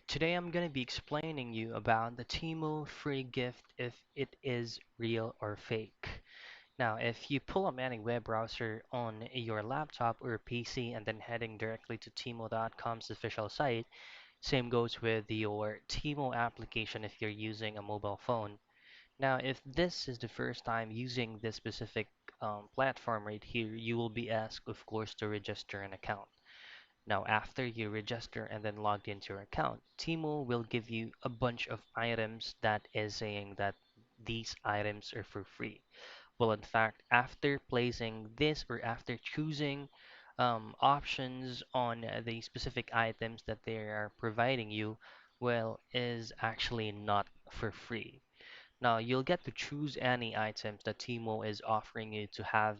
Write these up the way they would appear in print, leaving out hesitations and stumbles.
Today I'm going to be explaining you about the Temu free gift if it is real or fake. Now, if you pull up any web browser on your laptop or PC and then heading directly to Temu.com's official site, same goes with your Temu application if you're using a mobile phone. Now, if this is the first time using this specific platform right here, you will be asked, of course, to register an account. Now, after you register and then logged into your account, Temu will give you a bunch of items that is saying that these items are for free. Well, in fact, after placing this or after choosing options on the specific items that they are providing you, well, is actually not for free. Now, you'll get to choose any items that Temu is offering you to have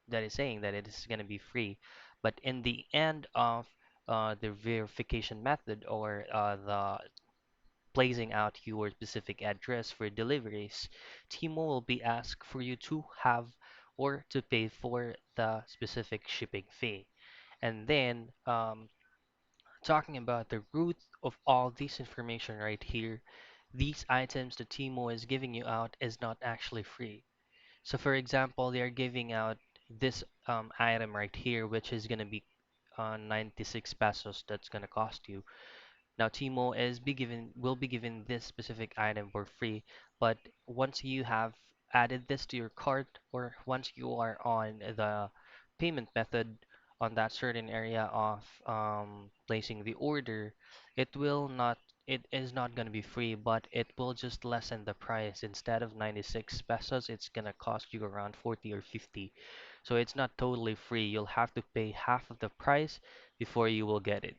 that is saying that it is going to be free. But in the end of the verification method or the placing out your specific address for deliveries, Timo will be asked for you to have or to pay for the specific shipping fee. And then talking about the root of all this information right here, these items that Timo is giving you out is not actually free. So for example, they are giving out this item right here, which is going to be 96 pesos that's going to cost you. Now Timo will be given this specific item for free, but once you have added this to your cart or once you are on the payment method on that certain area of placing the order, it will not it is not going to be free, but it will just lessen the price. Instead of 96 pesos, it's going to cost you around 40 or 50. So it's not totally free. You'll have to pay half of the price before you will get it.